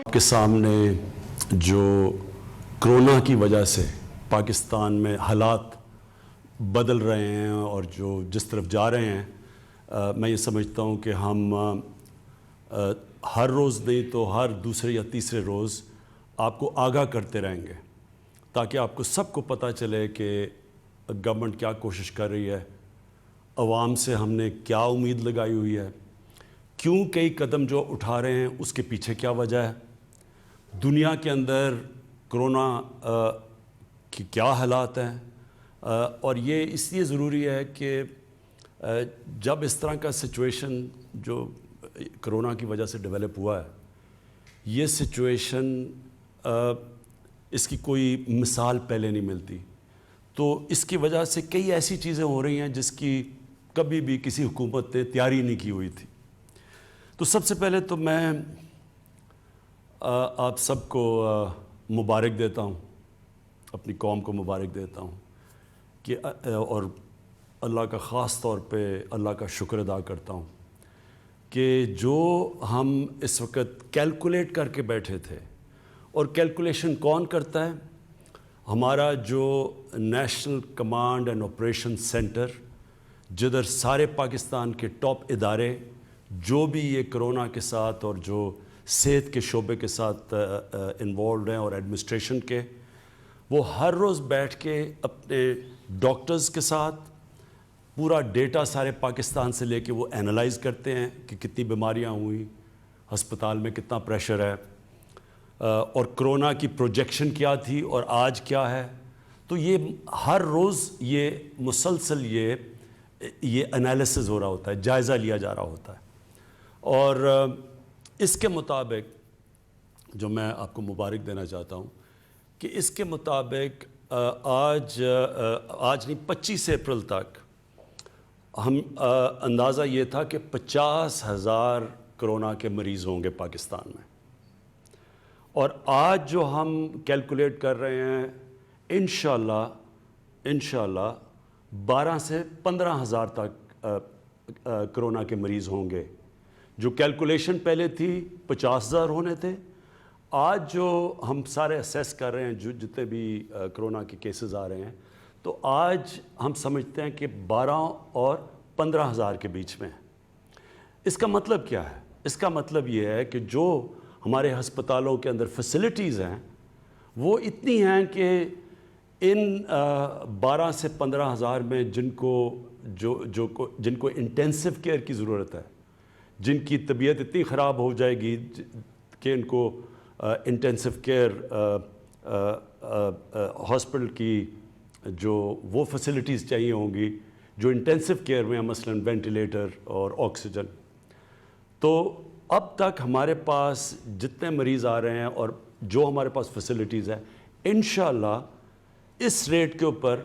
آپ کے سامنے جو کرونا کی وجہ سے پاکستان میں حالات بدل رہے ہیں اور جو جس طرف جا رہے ہیں، میں یہ سمجھتا ہوں کہ ہم ہر روز نہیں تو ہر دوسرے یا تیسرے روز آپ کو آگاہ کرتے رہیں گے، تاکہ آپ کو سب کو پتہ چلے کہ گورنمنٹ کیا کوشش کر رہی ہے، عوام سے ہم نے کیا امید لگائی ہوئی ہے، کیوں کئی قدم جو اٹھا رہے ہیں اس کے پیچھے کیا وجہ ہے، دنیا کے اندر کرونا کی کیا حالات ہیں، اور یہ اس لیے ضروری ہے کہ جب اس طرح کا سچویشن جو کرونا کی وجہ سے ڈیولپ ہوا ہے، یہ سچویشن اس کی کوئی مثال پہلے نہیں ملتی، تو اس کی وجہ سے کئی ایسی چیزیں ہو رہی ہیں جس کی کبھی بھی کسی حکومت نے تیاری نہیں کی ہوئی تھی۔ تو سب سے پہلے تو میں آپ سب کو مبارک دیتا ہوں، اپنی قوم کو مبارک دیتا ہوں کہ اور اللہ کا خاص طور پہ اللہ کا شکر ادا کرتا ہوں کہ جو ہم اس وقت کیلکولیٹ کر کے بیٹھے تھے، اور کیلکولیشن کون کرتا ہے؟ ہمارا جو national command and operation centre, جدھر سارے پاکستان کے ٹاپ ادارے جو بھی یہ کرونا کے ساتھ اور جو صحت کے شعبے کے ساتھ انوالوڈ ہیں اور ایڈمنسٹریشن کے، وہ ہر روز بیٹھ کے اپنے ڈاکٹرز کے ساتھ پورا ڈیٹا سارے پاکستان سے لے کے وہ اینالائز کرتے ہیں کہ کتنی بیماریاں ہوئیں، ہسپتال میں کتنا پریشر ہے، اور کرونا کی پروجیکشن کیا تھی اور آج کیا ہے۔ تو یہ ہر روز یہ مسلسل یہ انالیسز ہو رہا ہوتا ہے، جائزہ لیا جا رہا ہوتا ہے، اور اس کے مطابق جو میں آپ کو مبارک دینا چاہتا ہوں کہ اس کے مطابق آج نہیں 25 اپریل تک ہم اندازہ یہ تھا کہ 50,000 کرونا کے مریض ہوں گے پاکستان میں، اور آج جو ہم کیلکولیٹ کر رہے ہیں انشاءاللہ 12 سے 15,000 تک کرونا کے مریض ہوں گے۔ جو کیلکولیشن پہلے تھی 50,000 ہونے تھے، آج جو ہم سارے اسیس کر رہے ہیں جتنے بھی کرونا کے کیسز آ رہے ہیں، تو آج ہم سمجھتے ہیں کہ 12 اور 15,000 کے بیچ میں ہے۔ اس کا مطلب کیا ہے؟ اس کا مطلب یہ ہے کہ جو ہمارے ہسپتالوں کے اندر فیسلٹیز ہیں وہ اتنی ہیں کہ ان 12 سے 15,000 میں جن کو انٹینسو کیئر کی ضرورت ہے، جن کی طبیعت اتنی خراب ہو جائے گی کہ ان کو انٹینسو کیئر ہاسپٹل کی جو وہ فیسلٹیز چاہیے ہوں گی جو انٹینسو کیئر میں ہیں، مثلا وینٹیلیٹر اور آکسیجن، تو اب تک ہمارے پاس جتنے مریض آ رہے ہیں اور جو ہمارے پاس فیسلٹیز ہیں، انشاءاللہ اس ریٹ کے اوپر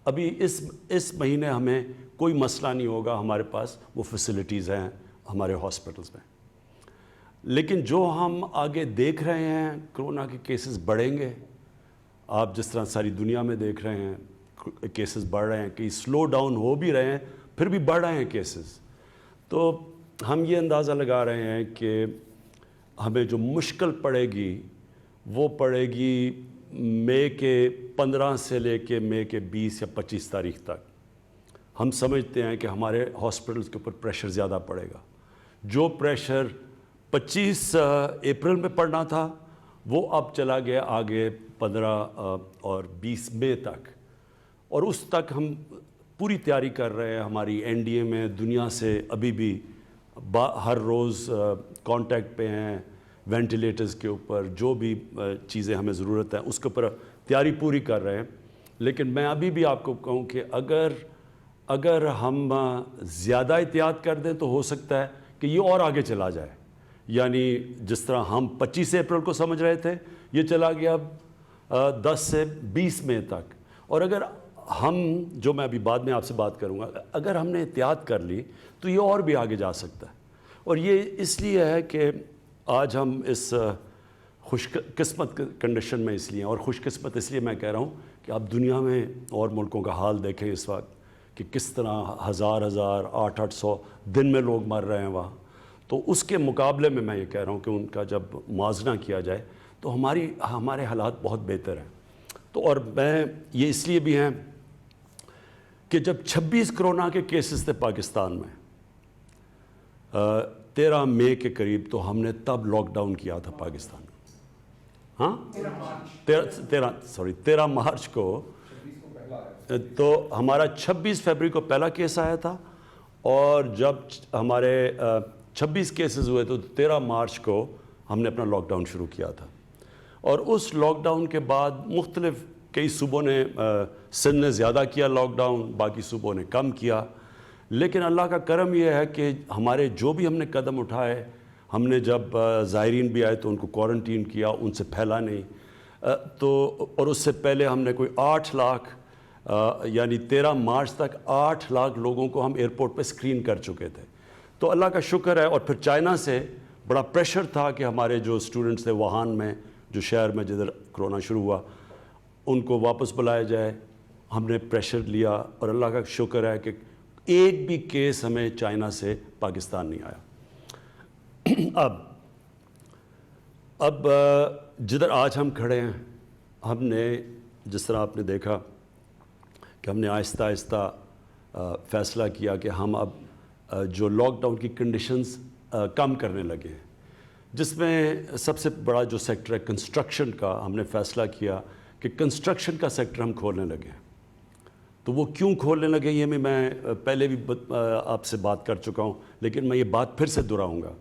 ابھی اس مہینے ہمیں کوئی مسئلہ نہیں ہوگا، ہمارے پاس وہ فیسلٹیز ہیں ہمارے ہاسپٹلز میں۔ لیکن جو ہم آگے دیکھ رہے ہیں کرونا کے کیسز بڑھیں گے، آپ جس طرح ساری دنیا میں دیکھ رہے ہیں کیسز بڑھ رہے ہیں، کئی سلو ڈاؤن ہو بھی رہے ہیں پھر بھی بڑھ رہے ہیں کیسز، تو ہم یہ اندازہ لگا رہے ہیں کہ ہمیں جو مشکل پڑے گی وہ پڑے گی مئی کے 15 سے لے کے مئی کے 20 یا 25 تاریخ تک۔ ہم سمجھتے ہیں کہ ہمارے ہاسپٹلز کے اوپر پریشر زیادہ پڑے گا۔ جو پریشر 25 اپریل میں پڑنا تھا وہ اب چلا گیا آگے 15 اور 20 مئی تک، اور اس تک ہم پوری تیاری کر رہے ہیں۔ ہماری این ڈی اے میں دنیا سے ابھی بھی ہر روز کانٹیکٹ پہ ہیں، وینٹیلیٹرز کے اوپر جو بھی چیزیں ہمیں ضرورت ہے اس کے اوپر تیاری پوری کر رہے ہیں۔ لیکن میں ابھی بھی آپ کو کہوں کہ اگر ہم زیادہ احتیاط کر دیں تو ہو سکتا ہے کہ یہ اور آگے چلا جائے، یعنی جس طرح ہم 25 اپریل کو سمجھ رہے تھے یہ چلا گیا اب 10 سے 20 مئی تک، اور اگر ہم جو میں ابھی بعد میں آپ سے بات کروں گا، اگر ہم نے احتیاط کر لی تو یہ اور بھی آگے جا سکتا ہے۔ اور یہ اس لیے ہے کہ آج ہم اس خوش قسمت کنڈیشن میں اس لیے، اور خوش قسمت اس لیے میں کہہ رہا ہوں کہ آپ دنیا میں اور ملکوں کا حال دیکھیں اس وقت کہ کس طرح ہزار 800 دن میں لوگ مر رہے ہیں وہاں، تو اس کے مقابلے میں یہ کہہ رہا ہوں کہ ان کا جب موازنہ کیا جائے تو ہمارے حالات بہت بہتر ہیں۔ تو اور میں یہ اس لیے بھی ہیں کہ جب 26 کرونا کے کیسز تھے پاکستان میں 13 مئی کے قریب، تو ہم نے تب لاک ڈاؤن کیا تھا پاکستان میں۔ ہاں 13 مارچ کو، تو ہمارا 26 فروری کو پہلا کیس آیا تھا، اور جب ہمارے 26 کیسز ہوئے تو 13 مارچ کو ہم نے اپنا لاک ڈاؤن شروع کیا تھا۔ اور اس لاک ڈاؤن کے بعد مختلف کئی صوبوں نے، سندھ نے زیادہ کیا لاک ڈاؤن، باقی صوبوں نے کم کیا، لیکن اللہ کا کرم یہ ہے کہ ہمارے جو بھی ہم نے قدم اٹھائے، ہم نے جب زائرین بھی آئے تو ان کو کوارنٹین کیا، ان سے پھیلا نہیں، تو اور اس سے پہلے ہم نے کوئی 8 لاکھ یعنی 13 مارچ تک 8 لاکھ لوگوں کو ہم ایئرپورٹ پہ اسکرین کر چکے تھے۔ تو اللہ کا شکر ہے۔ اور پھر چائنا سے بڑا پریشر تھا کہ ہمارے جو اسٹوڈنٹس تھے ووہان میں، جو شہر میں جدھر کرونا شروع ہوا، ان کو واپس بلایا جائے۔ ہم نے پریشر لیا، اور اللہ کا شکر ہے کہ ایک بھی کیس ہمیں چائنا سے پاکستان نہیں آیا۔ اب جدھر آج ہم کھڑے ہیں، ہم نے جس طرح آپ نے دیکھا کہ ہم نے آہستہ آہستہ فیصلہ کیا کہ ہم اب جو لاک ڈاؤن کی کنڈیشنز کم کرنے لگے ہیں، جس میں سب سے بڑا جو سیکٹر ہے کنسٹرکشن کا، ہم نے فیصلہ کیا کہ کنسٹرکشن کا سیکٹر ہم کھولنے لگے ہیں۔ تو وہ کیوں کھولنے لگے یہ میں پہلے بھی آپ سے بات کر چکا ہوں، لیکن میں یہ بات پھر سے دہراؤں گا،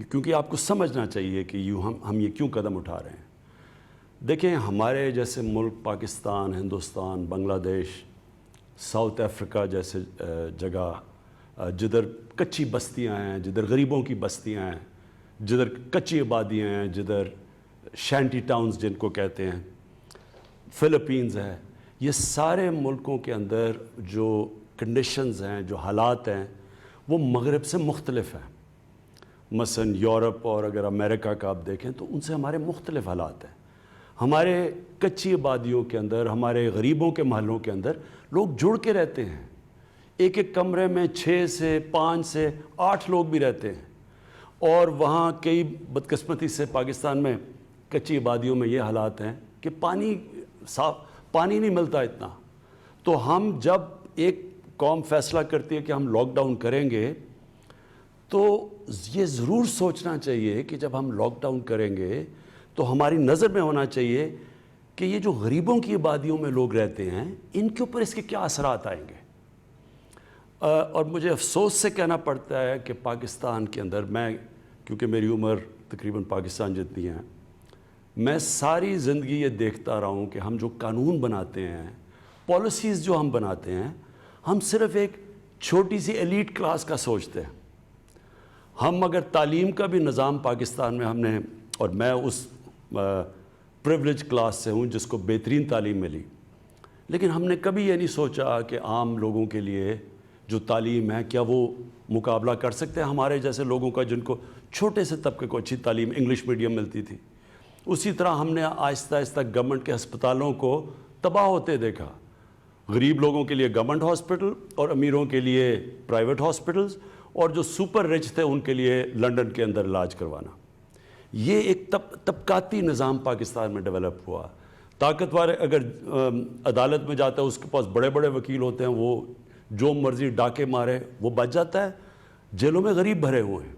کیونکہ آپ کو سمجھنا چاہیے کہ ہم یہ کیوں قدم اٹھا رہے ہیں۔ دیکھیں، ہمارے جیسے ملک پاکستان، ہندوستان، بنگلہ دیش، ساؤتھ افریقہ جیسے جگہ، جدھر کچی بستیاں ہیں، جدھر غریبوں کی بستیاں ہیں، جدھر کچی آبادیاں ہیں، جدھر شینٹی ٹاؤنز جن کو کہتے ہیں، فلپینز ہے، یہ سارے ملکوں کے اندر جو کنڈیشنز ہیں، جو حالات ہیں، وہ مغرب سے مختلف ہیں۔ مثلا یورپ اور اگر امریکہ کا آپ دیکھیں تو ان سے ہمارے مختلف حالات ہیں۔ ہمارے کچی آبادیوں کے اندر، ہمارے غریبوں کے محلوں کے اندر لوگ جڑ کے رہتے ہیں، ایک ایک کمرے میں 6 سے 5 سے 8 لوگ بھی رہتے ہیں۔ اور وہاں کئی بدقسمتی سے پاکستان میں کچی آبادیوں میں یہ حالات ہیں کہ پانی نہیں ملتا اتنا۔ تو ہم جب ایک قوم فیصلہ کرتی ہے کہ ہم لاک ڈاؤن کریں گے، تو یہ ضرور سوچنا چاہیے کہ جب ہم لاک ڈاؤن کریں گے تو ہماری نظر میں ہونا چاہیے کہ یہ جو غریبوں کی آبادیوں میں لوگ رہتے ہیں، ان کے اوپر اس کے کیا اثرات آئیں گے۔ اور مجھے افسوس سے کہنا پڑتا ہے کہ پاکستان کے اندر، میں کیونکہ میری عمر تقریباً پاکستان جتنی ہے، میں ساری زندگی یہ دیکھتا رہا ہوں کہ ہم جو قانون بناتے ہیں، پالیسیز جو ہم بناتے ہیں، ہم صرف ایک چھوٹی سی ایلیٹ کلاس کا سوچتے ہیں۔ ہم اگر تعلیم کا بھی نظام پاکستان میں ہم نے، اور میں اس پریولیج کلاس سے ہوں جس کو بہترین تعلیم ملی، لیکن ہم نے کبھی یہ نہیں سوچا کہ عام لوگوں کے لیے جو تعلیم ہے، کیا وہ مقابلہ کر سکتے ہیں ہمارے جیسے لوگوں کا، جن کو چھوٹے سے طبقے کو اچھی تعلیم انگلش میڈیم ملتی تھی۔ اسی طرح ہم نے آہستہ آہستہ گورنمنٹ کے ہسپتالوں کو تباہ ہوتے دیکھا، غریب لوگوں کے لیے گورنمنٹ ہاسپٹل اور امیروں کے لیے پرائیویٹ ہاسپٹلز، اور جو سپر رچ تھے ان کے لیے لنڈن کے اندر علاج کروانا۔ یہ ایک طبقاتی نظام پاکستان میں ڈیولپ ہوا۔ طاقتور اگر عدالت میں جاتا ہے، اس کے پاس بڑے بڑے وکیل ہوتے ہیں، وہ جو مرضی ڈاکے مارے وہ بچ جاتا ہے، جیلوں میں غریب بھرے ہوئے ہیں۔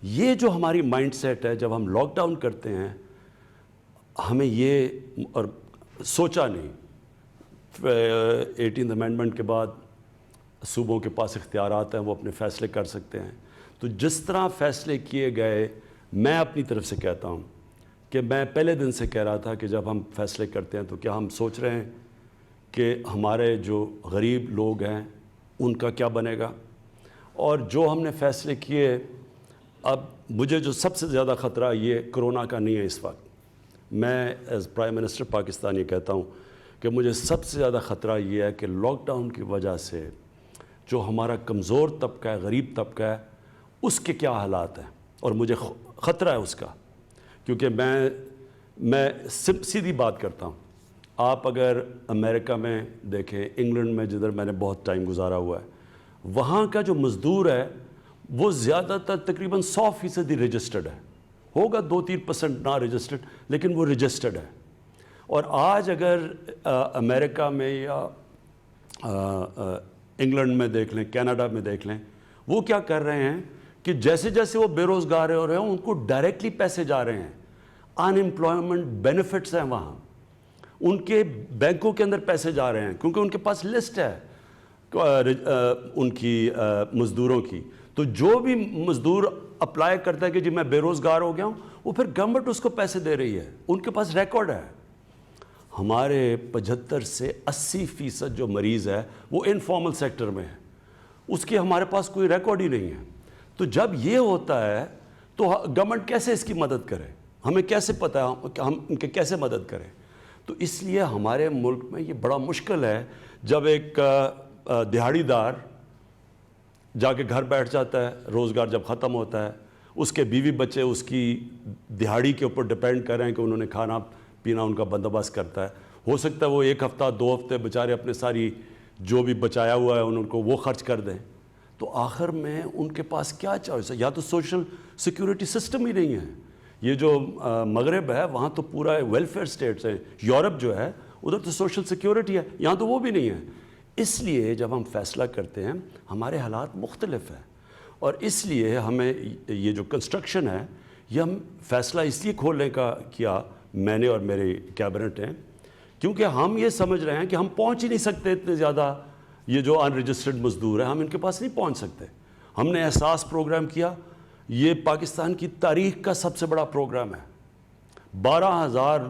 یہ جو ہماری مائنڈ سیٹ ہے، جب ہم لاک ڈاؤن کرتے ہیں، ہمیں یہ اور سوچا نہیں۔ 18 امینڈمنٹ کے بعد صوبوں کے پاس اختیارات ہیں، وہ اپنے فیصلے کر سکتے ہیں۔ تو جس طرح فیصلے کیے گئے، میں اپنی طرف سے کہتا ہوں کہ میں پہلے دن سے کہہ رہا تھا کہ جب ہم فیصلے کرتے ہیں تو کیا ہم سوچ رہے ہیں کہ ہمارے جو غریب لوگ ہیں ان کا کیا بنے گا۔ اور جو ہم نے فیصلے کیے، اب مجھے جو سب سے زیادہ خطرہ یہ کرونا کا نہیں ہے اس وقت۔ میں ایز پرائم منسٹر پاکستان یہ کہتا ہوں کہ مجھے سب سے زیادہ خطرہ یہ ہے کہ لاک ڈاؤن کی وجہ سے جو ہمارا کمزور طبقہ ہے، غریب طبقہ ہے، اس کے کیا حالات ہیں، اور مجھے خطرہ ہے اس کا۔ کیونکہ میں سیدھی بات کرتا ہوں، آپ اگر امریکہ میں دیکھیں، انگلینڈ میں جدھر میں نے بہت ٹائم گزارا ہوا ہے، وہاں کا جو مزدور ہے وہ زیادہ تر تقریباً 100% رجسٹرڈ ہے، ہوگا 2-3% نا رجسٹرڈ، لیکن وہ رجسٹرڈ ہے۔ اور آج اگر امریکہ میں یا انگلینڈ میں دیکھ لیں، کینیڈا میں دیکھ لیں، وہ کیا کر رہے ہیں کہ جیسے جیسے وہ بے روزگار ہو رہے ہیں ان کو ڈائریکٹلی پیسے جا رہے ہیں، ان امپلائمنٹ بینیفٹس ہیں وہاں، ان کے بینکوں کے اندر پیسے جا رہے ہیں، کیونکہ ان کے پاس لسٹ ہے ان کی مزدوروں کی۔ تو جو بھی مزدور اپلائی کرتا ہے کہ جی میں بے روزگار ہو گیا ہوں، وہ پھر گورنمنٹ اس کو پیسے دے رہی ہے، ان کے پاس ریکارڈ ہے۔ ہمارے 75 سے 80% جو مریض ہے وہ انفارمل سیکٹر میں ہے، اس کی ہمارے پاس کوئی ریکارڈ ہی نہیں ہے۔ تو جب یہ ہوتا ہے تو گورنمنٹ کیسے اس کی مدد کرے؟ ہمیں کیسے پتہ ہے کہ ہم ان کے کیسے مدد کریں؟ تو اس لیے ہمارے ملک میں یہ بڑا مشکل ہے جب ایک دہاڑی دار جا کے گھر بیٹھ جاتا ہے، روزگار جب ختم ہوتا ہے، اس کے بیوی بچے اس کی دہاڑی کے اوپر ڈپینڈ کر رہے ہیں کہ انہوں نے کھانا پینا ان کا بندوبست کرتا ہے۔ ہو سکتا ہے وہ 1 ہفتہ 2 ہفتے بیچارے اپنے ساری جو بھی بچایا ہوا ہے ان کو وہ خرچ کر دیں، تو آخر میں ان کے پاس کیا چوائس ہے؟ یا تو سوشل سیکیورٹی سسٹم ہی نہیں ہے۔ یہ جو مغرب ہے وہاں تو پورا ویلفیئر سٹیٹس ہیں، یورپ جو ہے ادھر تو سوشل سیکیورٹی ہے، یہاں تو وہ بھی نہیں ہے۔ اس لیے جب ہم فیصلہ کرتے ہیں ہمارے حالات مختلف ہیں، اور اس لیے ہمیں یہ جو کنسٹرکشن ہے یہ ہم فیصلہ اس لیے کھولنے کا کیا، میں نے اور میرے کیبنٹ ہیں، کیونکہ ہم یہ سمجھ رہے ہیں کہ ہم پہنچ ہی نہیں سکتے اتنے زیادہ، یہ جو ان رجسٹرڈ مزدور ہیں ہم ان کے پاس نہیں پہنچ سکتے۔ ہم نے احساس پروگرام کیا، یہ پاکستان کی تاریخ کا سب سے بڑا پروگرام ہے۔ 12,000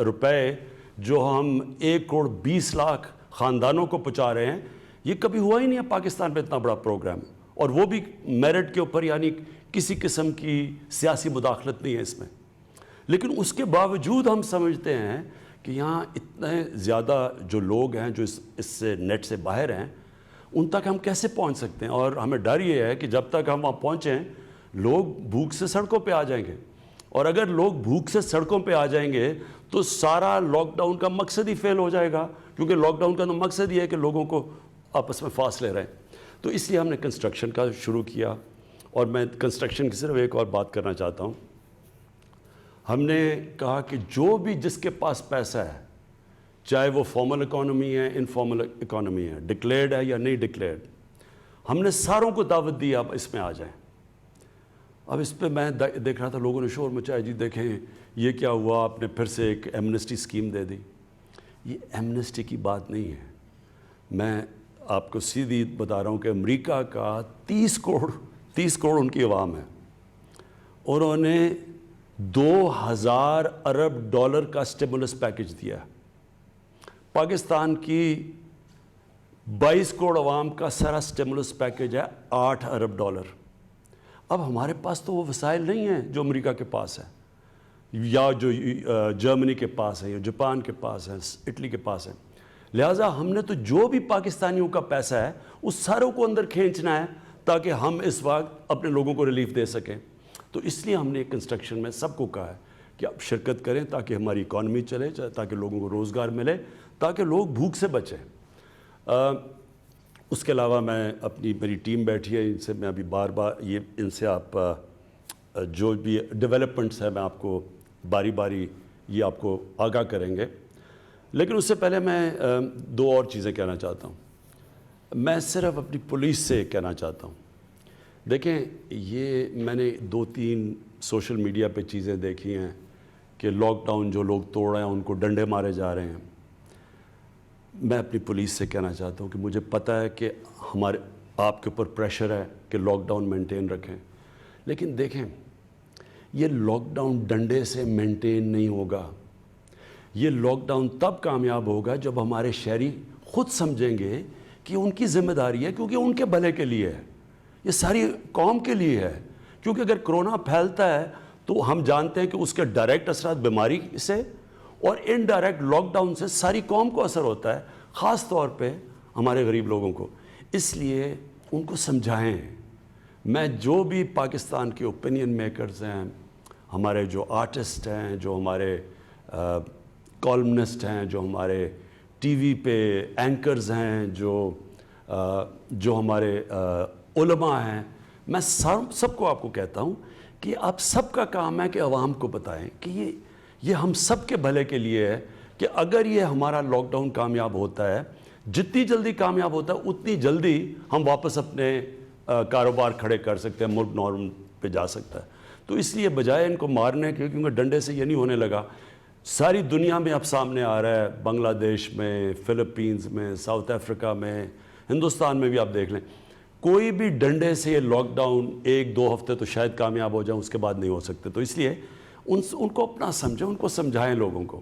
روپے جو ہم 1,20,00,000 خاندانوں کو پہنچا رہے ہیں، یہ کبھی ہوا ہی نہیں ہے پاکستان میں اتنا بڑا پروگرام، اور وہ بھی میرٹ کے اوپر، یعنی کسی قسم کی سیاسی مداخلت نہیں ہے اس میں۔ لیکن اس کے باوجود ہم سمجھتے ہیں کہ یہاں اتنے زیادہ جو لوگ ہیں جو اس سے نیٹ سے باہر ہیں، ان تک ہم کیسے پہنچ سکتے ہیں؟ اور ہمیں ڈر یہ ہے کہ جب تک ہم وہاں پہنچیں لوگ بھوک سے سڑکوں پہ آ جائیں گے، اور اگر لوگ بھوک سے سڑکوں پہ آ جائیں گے تو سارا لاک ڈاؤن کا مقصد ہی فیل ہو جائے گا، کیونکہ لاک ڈاؤن کا تو مقصد یہ ہے کہ لوگوں کو آپس میں فاصلے رہیں۔ تو اس لیے ہم نے کنسٹرکشن کا شروع کیا، اور میں کنسٹرکشن کی صرف ایک اور بات کرنا چاہتا ہوں۔ ہم نے کہا کہ جو بھی جس کے پاس پیسہ ہے، چاہے وہ فارمل اکانومی ہے انفارمل اکانومی ہے، ڈکلیئرڈ ہے یا نہیں ڈکلیئرڈ، ہم نے ساروں کو دعوت دی آپ اس میں آ جائیں۔ اب اس پہ میں دیکھ رہا تھا لوگوں نے شور مچایا، جی دیکھیں یہ کیا ہوا، آپ نے پھر سے ایک ایمنسٹی اسکیم دے دی۔ یہ ایمنسٹی کی بات نہیں ہے، میں آپ کو سیدھی بتا رہا ہوں کہ امریکہ کا 30 کروڑ ان کی عوام ہے، اور انہوں نے 2,000 ارب ڈالر کا اسٹیمولس پیکج دیا۔ پاکستان کی 22 کروڑ عوام کا سارا اسٹیمولس پیکج ہے 8 ارب ڈالر۔ اب ہمارے پاس تو وہ وسائل نہیں ہیں جو امریکہ کے پاس ہے، یا جو جرمنی کے پاس ہے، یا جاپان کے پاس ہے، اٹلی کے پاس ہے۔ لہٰذا ہم نے تو جو بھی پاکستانیوں کا پیسہ ہے اس ساروں کو اندر کھینچنا ہے تاکہ ہم اس وقت اپنے لوگوں کو ریلیف دے سکیں۔ تو اس لیے ہم نے کنسٹرکشن میں سب کو کہا ہے کہ آپ شرکت کریں تاکہ ہماری اکانومی چلے، تاکہ لوگوں کو روزگار ملے، تاکہ لوگ بھوک سے بچیں۔ اس کے علاوہ میں میری ٹیم بیٹھی ہے، ان سے میں ابھی بار بار ان سے آپ جو بھی ڈیولپمنٹس ہیں میں آپ کو باری باری یہ آپ کو آگاہ کریں گے۔ لیکن اس سے پہلے میں 2 اور چیزیں کہنا چاہتا ہوں۔ میں صرف اپنی پولیس سے کہنا چاہتا ہوں، دیکھیں یہ میں نے 2-3 سوشل میڈیا پہ چیزیں دیکھی ہیں کہ لاک ڈاؤن جو لوگ توڑ رہے ہیں ان کو ڈنڈے مارے جا رہے ہیں۔ میں اپنی پولیس سے کہنا چاہتا ہوں کہ مجھے پتہ ہے کہ آپ کے اوپر پریشر ہے کہ لاک ڈاؤن مینٹین رکھیں، لیکن دیکھیں یہ لاک ڈاؤن ڈنڈے سے مینٹین نہیں ہوگا۔ یہ لاک ڈاؤن تب کامیاب ہوگا جب ہمارے شہری خود سمجھیں گے کہ ان کی ذمہ داری ہے، کیونکہ ان کے بھلے کے لیے ہے، یہ ساری قوم کے لیے ہے۔ کیونکہ اگر کرونا پھیلتا ہے تو ہم جانتے ہیں کہ اس کے ڈائریکٹ اثرات بیماری سے اور انڈائریکٹ لاک ڈاؤن سے ساری قوم کو اثر ہوتا ہے، خاص طور پہ ہمارے غریب لوگوں کو۔ اس لیے ان کو سمجھائیں۔ میں جو بھی پاکستان کے اوپینین میکرز ہیں، ہمارے جو آرٹسٹ ہیں، جو ہمارے کالمنسٹ ہیں, جو ہمارے ٹی وی پہ اینکرز ہیں, جو ہمارے علماء ہیں, میں سب کو آپ کو کہتا ہوں کہ آپ سب کا کام ہے کہ عوام کو بتائیں کہ یہ ہم سب کے بھلے کے لیے ہے کہ اگر یہ ہمارا لاک ڈاؤن کامیاب ہوتا ہے, جتنی جلدی کامیاب ہوتا ہے اتنی جلدی ہم واپس اپنے کاروبار کھڑے کر سکتے ہیں, ملک نارم پہ جا سکتا ہے. تو اس لیے بجائے ان کو مارنے کے, کیونکہ ڈنڈے سے یہ نہیں ہونے لگا, ساری دنیا میں اب سامنے آ رہا ہے, بنگلہ دیش میں, فلپینز میں, ساؤتھ افریقہ میں, ہندوستان میں بھی آپ دیکھ لیں, کوئی بھی ڈنڈے سے یہ لاک ڈاؤن 1-2 ہفتے تو شاید کامیاب ہو جائیں, اس کے بعد نہیں ہو سکتے. تو اس لیے ان کو اپنا سمجھیں, ان کو سمجھائیں لوگوں کو,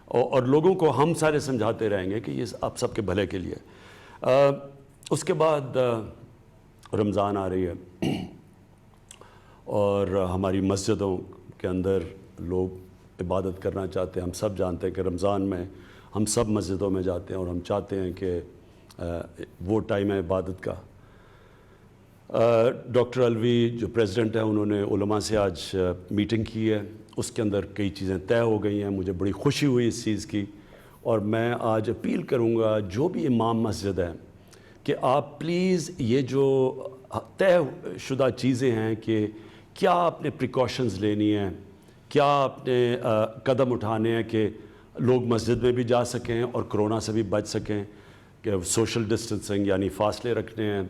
اور لوگوں کو ہم سارے سمجھاتے رہیں گے کہ یہ آپ سب کے بھلے کے لیے. اس کے بعد رمضان آ رہی ہے, اور ہماری مسجدوں کے اندر لوگ عبادت کرنا چاہتے ہیں. ہم سب جانتے ہیں کہ رمضان میں ہم سب مسجدوں میں جاتے ہیں, اور ہم چاہتے ہیں کہ وہ ٹائم ہے عبادت کا. ڈاکٹر الوی جو پریزیڈنٹ ہیں, انہوں نے علماء سے آج میٹنگ کی ہے, اس کے اندر کئی چیزیں طے ہو گئی ہیں. مجھے بڑی خوشی ہوئی اس چیز کی, اور میں آج اپیل کروں گا جو بھی امام مسجد ہیں کہ آپ پلیز یہ جو طے شدہ چیزیں ہیں کہ کیا آپ نے پریکاشنز لینی ہیں, کیا آپ نے قدم اٹھانے ہیں کہ لوگ مسجد میں بھی جا سکیں اور کرونا سے بھی بچ سکیں, کہ سوشل ڈسٹنسنگ یعنی فاصلے رکھنے ہیں,